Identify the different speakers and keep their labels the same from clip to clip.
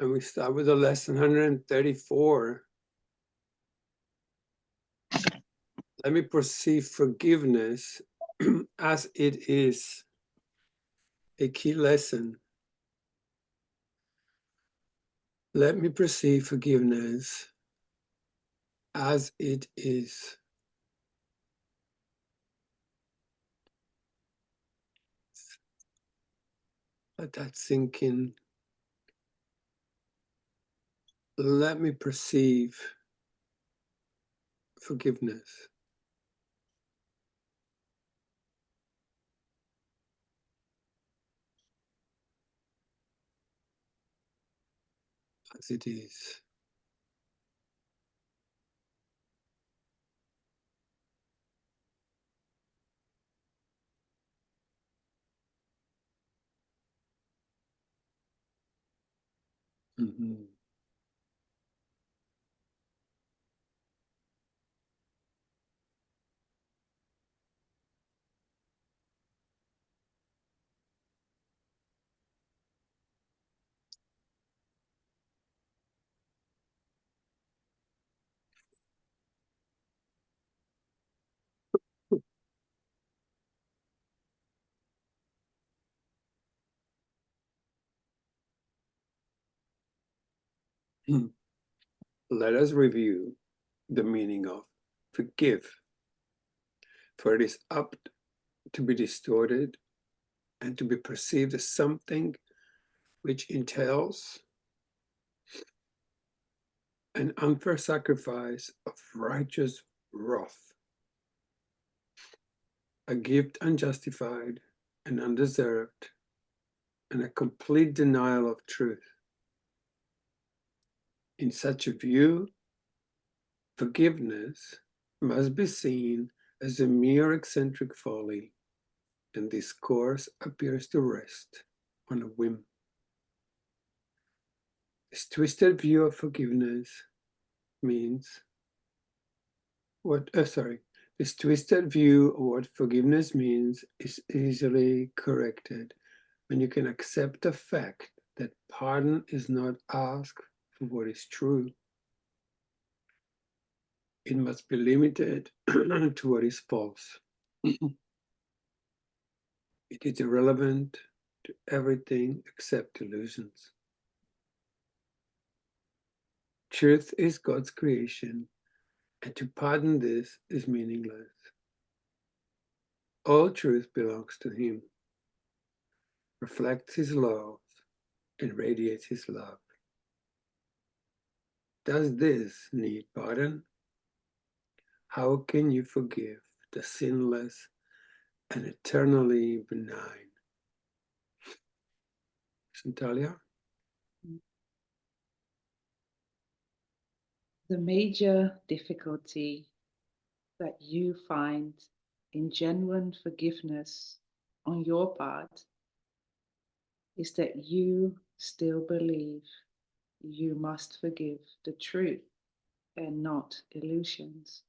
Speaker 1: And we start with the lesson 134. Let me perceive forgiveness as it is. A key lesson. Let me perceive forgiveness as it is. Let that sink in. Let me perceive forgiveness as it is. Mm-hmm. Let us review the meaning of forgive, for it is apt to be distorted and to be perceived as something which entails an unfair sacrifice of righteous wrath, a gift unjustified and undeserved, and a complete denial of truth. In such a view, forgiveness must be seen as a mere eccentric folly, and this course appears to rest on a whim. This twisted view of forgiveness means this twisted view of what forgiveness means is easily corrected when you can accept the fact that pardon is not asked for what is true. It must be limited to what is false. It is irrelevant to everything except illusions. Truth is God's creation, and to pardon this is meaningless. All truth belongs to Him, reflects His laws, and radiates His love. Does this need pardon? How can you forgive the sinless and eternally benign? Santalia?
Speaker 2: The major difficulty that you find in genuine forgiveness on your part is that you still believe you must forgive the truth and not illusions.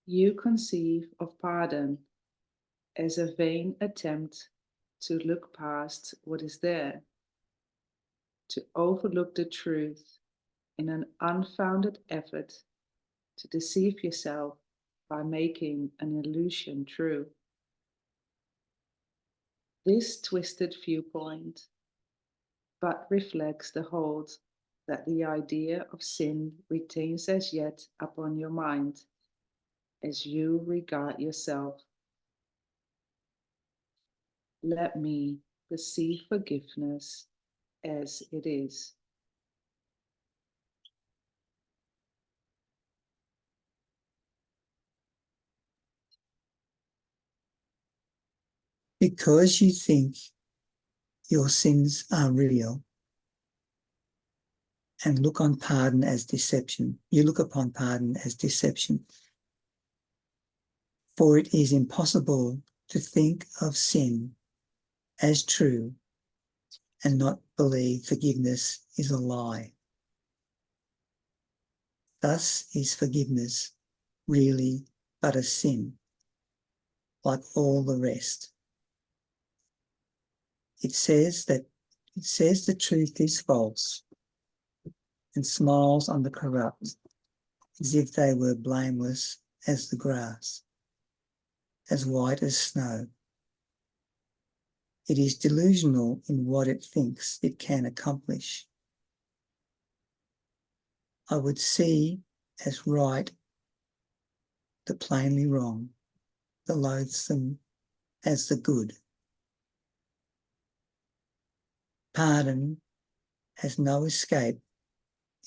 Speaker 2: You conceive of pardon as a vain attempt to look past what is there, to overlook the truth in an unfounded effort to deceive yourself by making an illusion true. This twisted viewpoint but reflects the hold that the idea of sin retains as yet upon your mind as you regard yourself. Let me perceive forgiveness as it is.
Speaker 3: Because you think your sins are real and look on pardon as deception, you look upon pardon as deception. For it is impossible to think of sin as true and not believe forgiveness is a lie. Thus is forgiveness really but a sin, like all the rest. It says the truth is false and smiles on the corrupt as if they were blameless as the grass, as white as snow. It is delusional in what it thinks it can accomplish. I would see as right the plainly wrong, the loathsome as the good. Pardon has no escape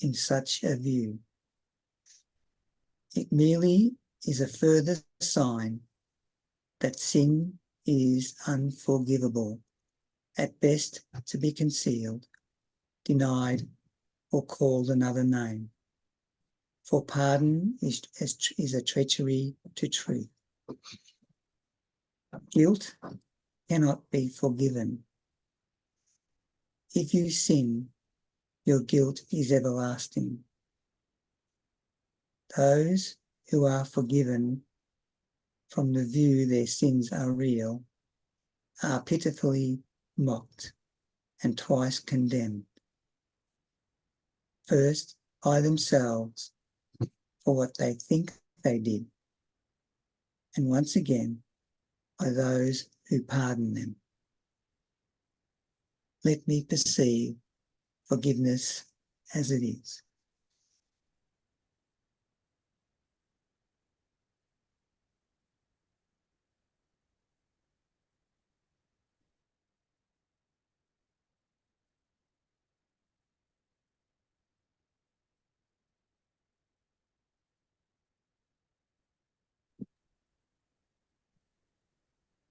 Speaker 3: in such a view. It merely is a further sign that sin is unforgivable, at best to be concealed, denied, or called another name. For pardon is a treachery to truth. Guilt cannot be forgiven. If you sin, your guilt is everlasting. Those who are forgiven from the view their sins are real are pitifully mocked and twice condemned. First, by themselves for what they think they did, and once again by those who pardon them. Let me perceive forgiveness as it is.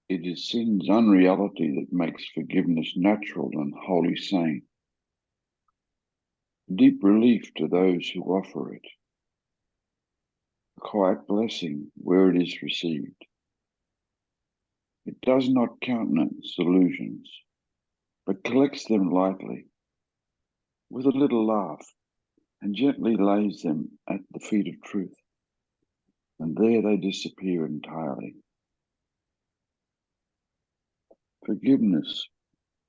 Speaker 4: It is sin's unreality that makes forgiveness natural and wholly sane. Deep relief to those who offer it. A quiet blessing where it is received. It does not countenance illusions, but collects them lightly, with a little laugh, and gently lays them at the feet of truth. And there they disappear entirely. Forgiveness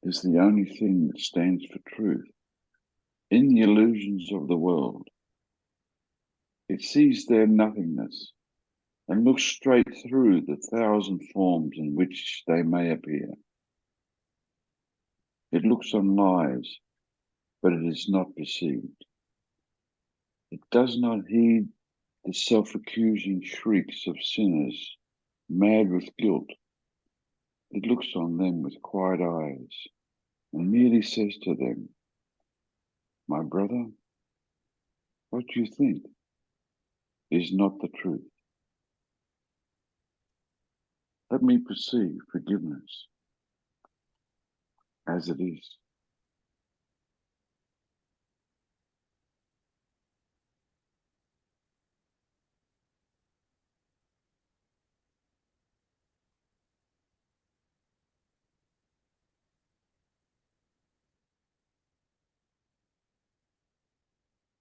Speaker 4: is the only thing that stands for truth. In the illusions of the world, it sees their nothingness and looks straight through the thousand forms in which they may appear. It looks on lies, but it is not perceived. It does not heed the self-accusing shrieks of sinners mad with guilt. It looks on them with quiet eyes and merely says to them, "My brother, what you think is not the truth." Let me perceive forgiveness as it is.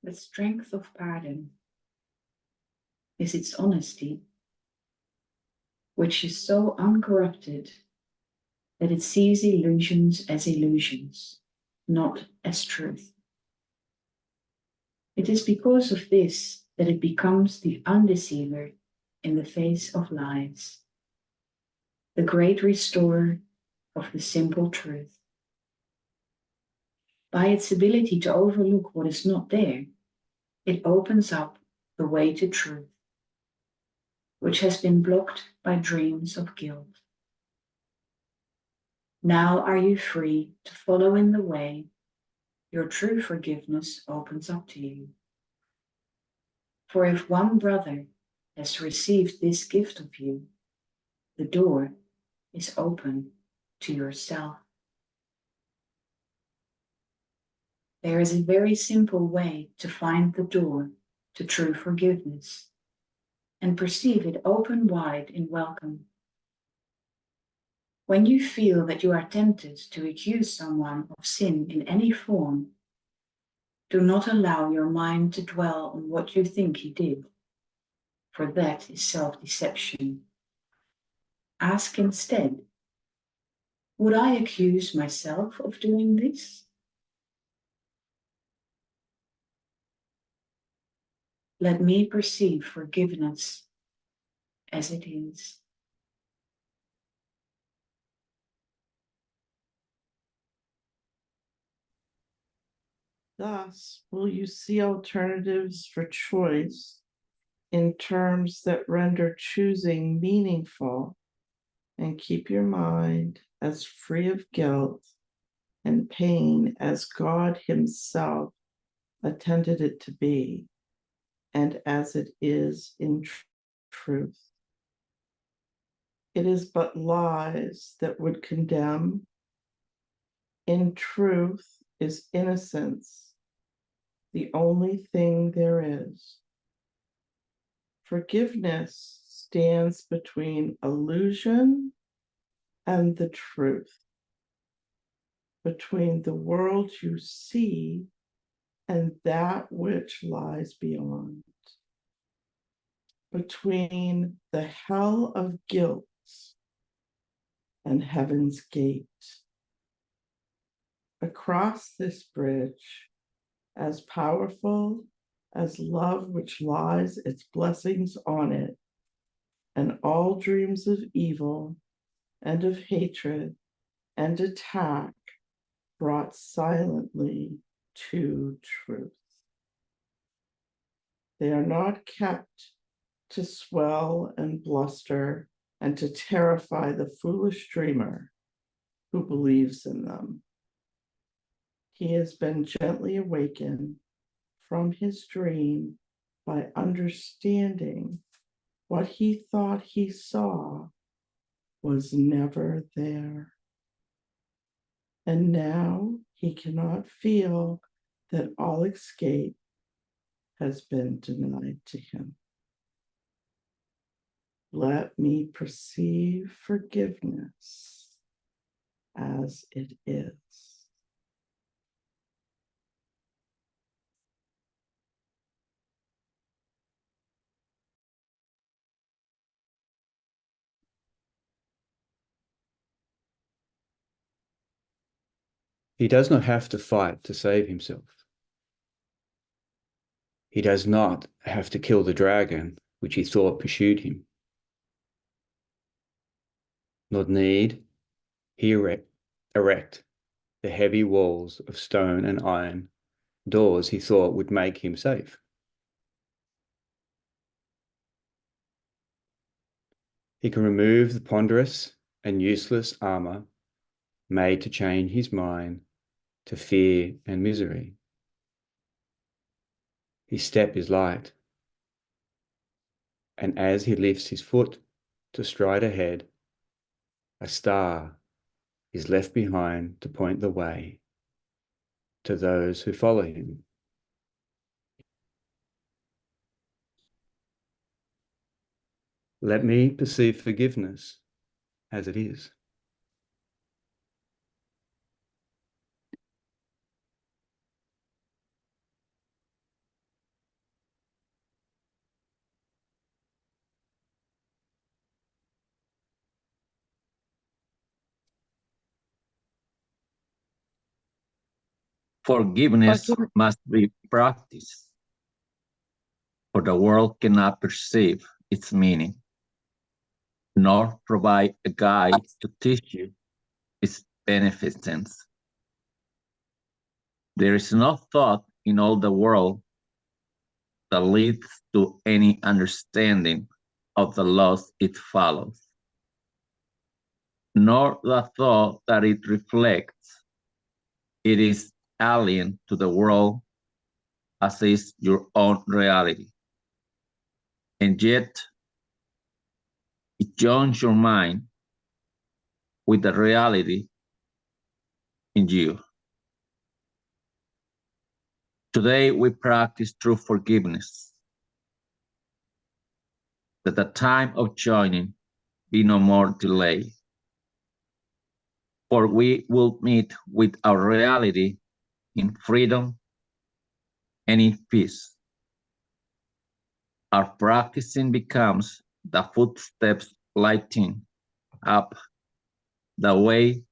Speaker 2: The strength of pardon is its honesty, which is so uncorrupted that it sees illusions as illusions, not as truth. It is because of this that it becomes the undeceiver in the face of lies, the great restorer of the simple truth. By its ability to overlook what is not there, it opens up the way to truth, which has been blocked by dreams of guilt. Now are you free to follow in the way your true forgiveness opens up to you. For if one brother has received this gift of you, the door is open to yourself. There is a very simple way to find the door to true forgiveness and perceive it open wide in welcome. When you feel that you are tempted to accuse someone of sin in any form, do not allow your mind to dwell on what you think he did, for that is self-deception. Ask instead,
Speaker 5: Would I accuse myself of doing this? Let me perceive forgiveness as it is.
Speaker 6: Thus, will you see alternatives for choice in terms that render choosing meaningful and keep your mind as free of guilt and pain as God Himself intended it to be, and as it is in truth. It is but lies that would condemn. In truth is innocence, the only thing there is. Forgiveness stands between illusion and the truth, between the world you see and that which lies beyond, between the hell of guilt and heaven's gate. Across this bridge, as powerful as love which lies its blessings on it, and all dreams of evil and of hatred and attack brought silently to truth. They are not kept to swell and bluster and to terrify the foolish dreamer who believes in them. He has been gently awakened from his dream by understanding what he thought he saw was never there. And now he cannot feel that all escape has been denied to him. Let me perceive forgiveness as it is.
Speaker 7: He does not have to fight to save himself. He does not have to kill the dragon which he thought pursued him. Nor need he erect the heavy walls of stone and iron, doors he thought would make him safe. He can remove the ponderous and useless armor made to chain his mind to fear and misery. His step is light, and as he lifts his foot to stride ahead, a star is left behind to point the way to those who follow him. Let me perceive forgiveness as it is.
Speaker 8: Forgiveness must be practiced, for the world cannot perceive its meaning, nor provide a guide to teach you its beneficence. There is no thought in all the world that leads to any understanding of the laws it follows, nor the thought that it reflects. It is alien to the world as is your own reality. And yet, it joins your mind with the reality in you. Today, we practice true forgiveness, that the time of joining be no more delay. For we will meet with our reality in freedom and in peace. Our practicing becomes the footsteps lighting up the way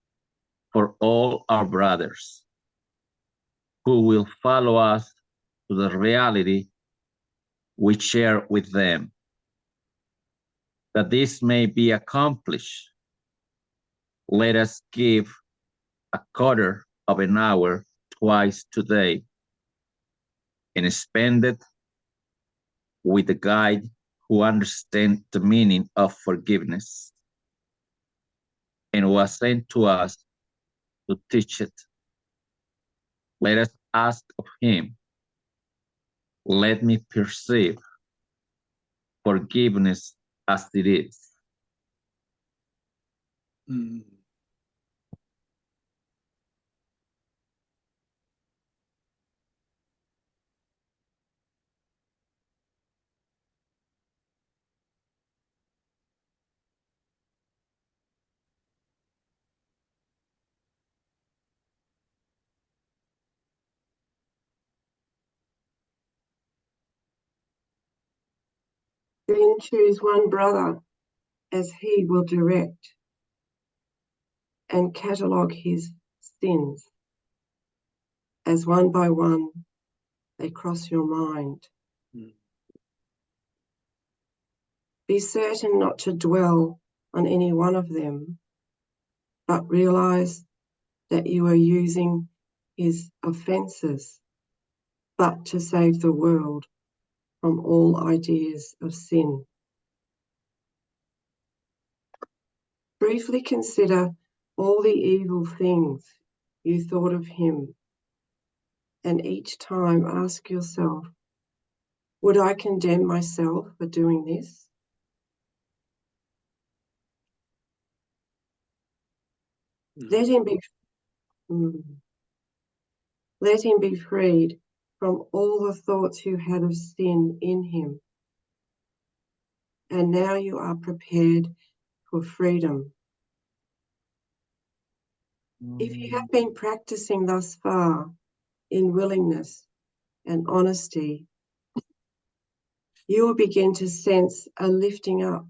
Speaker 8: for all our brothers who will follow us to the reality we share with them. That this may be accomplished, let us give a quarter of an hour twice today and spend it with a guide who understands the meaning of forgiveness and was sent to us to teach it. Let us ask of him, let me perceive forgiveness as it is.
Speaker 1: Mm.
Speaker 9: Then choose one brother as he will direct and catalogue his sins as one by one they cross your mind.
Speaker 1: Mm.
Speaker 9: Be certain not to dwell on any one of them, but realize that you are using his offences but to save the world from all ideas of sin. Briefly consider all the evil things you thought of him, and each time ask yourself, would I condemn myself for doing this? Let him be freed from all the thoughts you had of sin in him. And now you are prepared for freedom. If you have been practicing thus far in willingness and honesty, you will begin to sense a lifting up,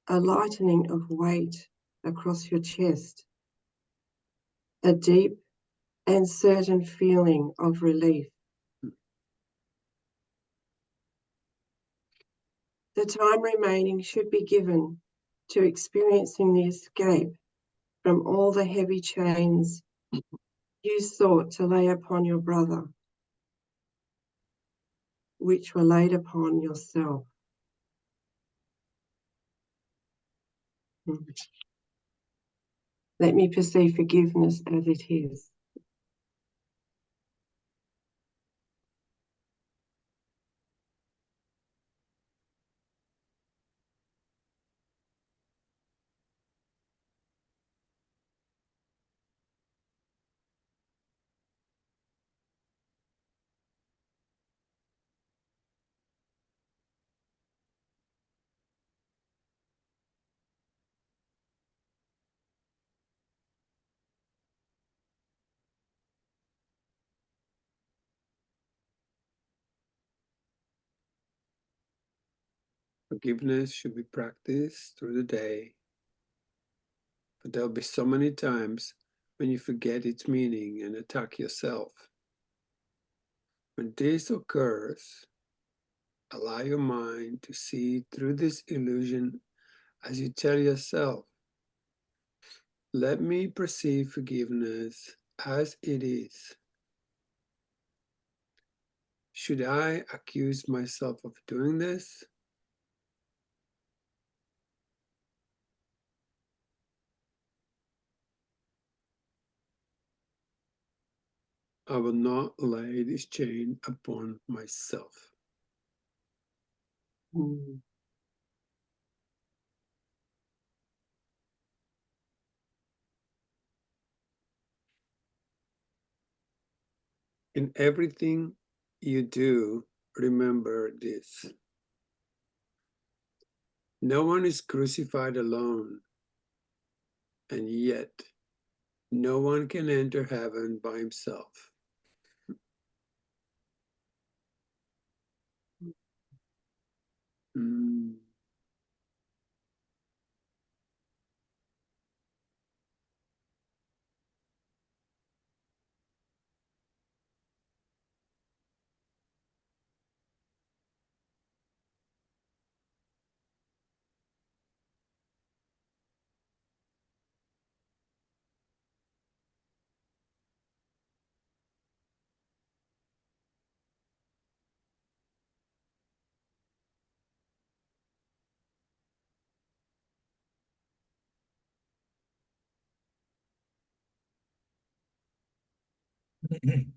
Speaker 9: a lightening of weight across your chest, a deep and certain feeling of relief. The time remaining should be given to experiencing the escape from all the heavy chains you sought to lay upon your brother, which were laid upon yourself. Let me perceive forgiveness as it is.
Speaker 1: Forgiveness should be practiced through the day, but there'll be so many times when you forget its meaning and attack yourself. When this occurs, allow your mind to see through this illusion as you tell yourself, let me perceive forgiveness as it is. Should I accuse myself of doing this? I will not lay this chain upon myself. In everything you do, remember this. No one is crucified alone, and yet no one can enter heaven by himself. Mm. Mm.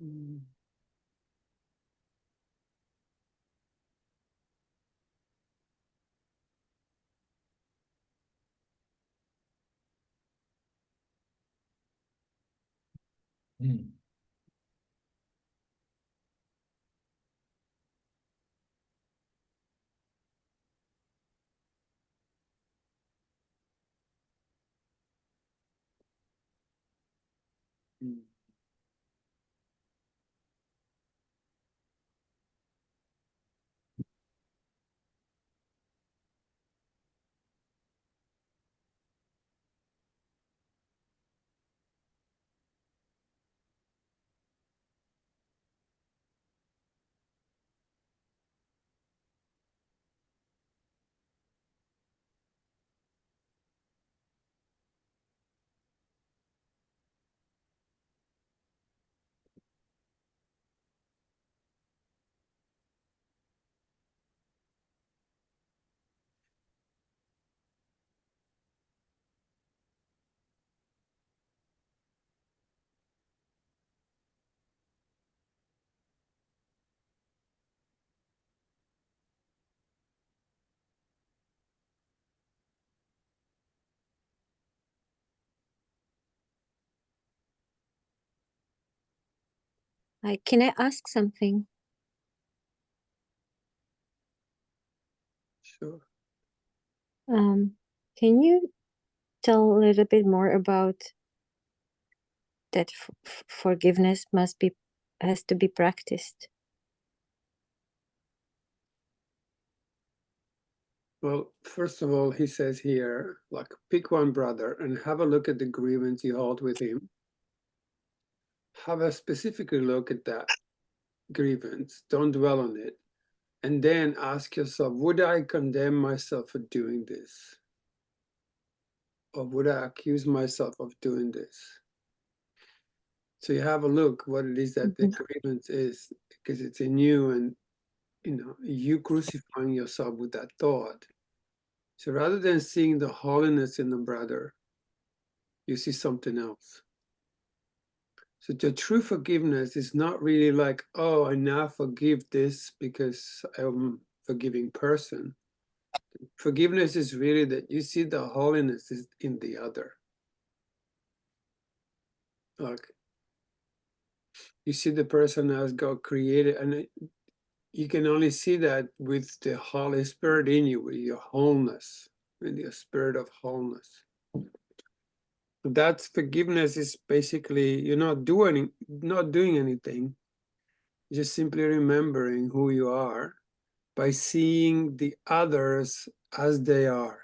Speaker 1: Mm. Mm.
Speaker 10: Can I ask something?
Speaker 1: Sure.
Speaker 10: Can you tell a little bit more about that forgiveness has to be practiced?
Speaker 1: Well, first of all, he says here, like, pick one brother and have a look at the grievance you hold with him. Have a specifically look at that grievance. Don't dwell on it. And then ask yourself, would I condemn myself for doing this? Or would I accuse myself of doing this? So you have a look what it is that the grievance is, because it's in you, and you crucifying yourself with that thought. So rather than seeing the holiness in the brother, you see something else. So the true forgiveness is not really like, oh, I now forgive this because I'm a forgiving person. Forgiveness is really that you see the holiness is in the other. Like, you see the person as God created, and you can only see that with the Holy Spirit in you, with your wholeness, with your spirit of wholeness. That's forgiveness is basically you're not doing anything, just simply remembering who you are by seeing the others as they are.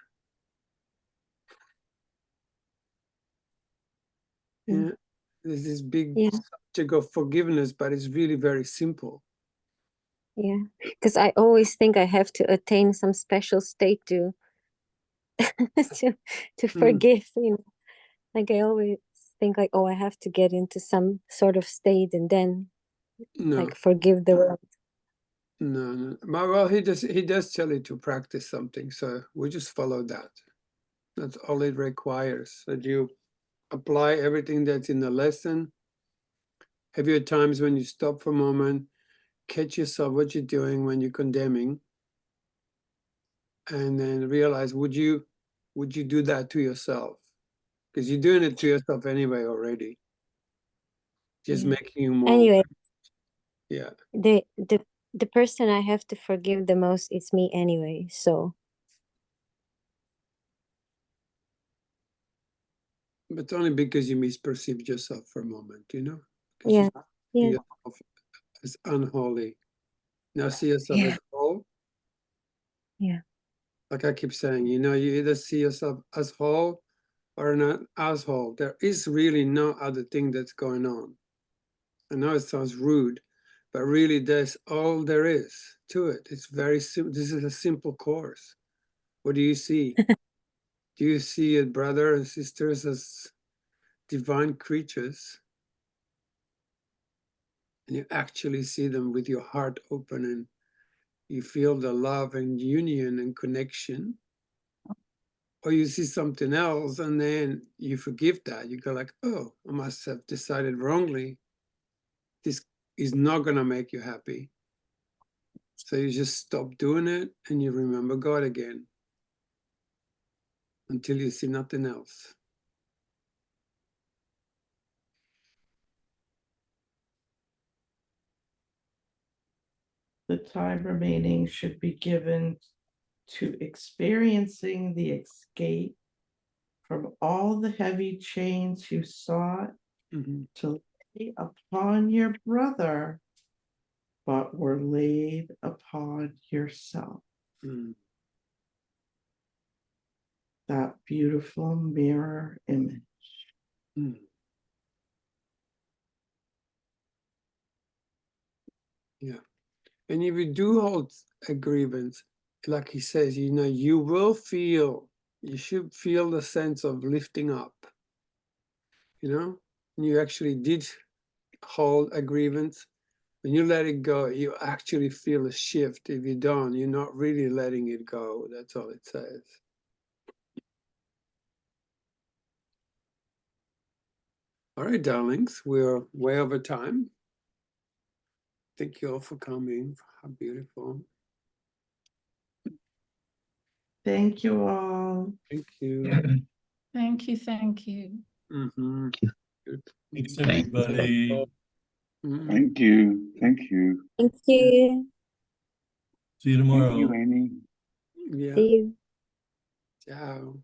Speaker 1: Yeah. There's this big subject of forgiveness, but it's really very simple.
Speaker 10: Yeah, because I always think I have to attain some special state to to forgive, Like I always think like, oh, I have to get into some sort of state and then like forgive the world.
Speaker 1: No. Well, he does tell you to practice something, so we just follow that. That's all it requires, that you apply everything that's in the lesson. Have your times when you stop for a moment, catch yourself what you're doing when you're condemning, and then realize, would you do that to yourself? Because you're doing it to yourself anyway already. Just making you more
Speaker 10: anyway.
Speaker 1: Yeah.
Speaker 10: The person I have to forgive the most is me anyway, so
Speaker 1: But only because you misperceived yourself for a moment, you know? Because
Speaker 10: Yeah.
Speaker 1: you see
Speaker 10: Yeah.
Speaker 1: yourself as unholy. Now see yourself as whole.
Speaker 10: Yeah.
Speaker 1: Like I keep saying, you know, you either see yourself as whole or not as whole. There is really no other thing that's going on. I know it sounds rude, but really that's all there is to it. It's very simple. This is a simple course. What do you see? Do you see your brother and sisters as divine creatures? And you actually see them with your heart open and you feel the love and union and connection? Or you see something else and then you forgive that. You go like, oh, I must have decided wrongly. This is not going to make you happy. So you just stop doing it and you remember God again until you see nothing else.
Speaker 6: The time remaining should be given to experiencing the escape from all the heavy chains you sought to lay upon your brother, but were laid upon yourself. That beautiful mirror image.
Speaker 1: Yeah. And if you do hold a grievance, like he says, you know, you will feel, you should feel the sense of lifting up, you know, and you actually did hold a grievance. When you let it go, you actually feel a shift. If you don't, you're not really letting it go. That's all it says. All right, darlings, we're way over time. Thank you all for coming. How beautiful.
Speaker 6: Thank you all.
Speaker 1: Thank you.
Speaker 11: Thank you. Thank you.
Speaker 1: Good.
Speaker 12: Thanks, everybody.
Speaker 4: Thank you. Thank you.
Speaker 10: Thank you.
Speaker 12: See you tomorrow.
Speaker 4: Thank you, Annie.
Speaker 1: Yeah.
Speaker 10: See you.
Speaker 1: Ciao.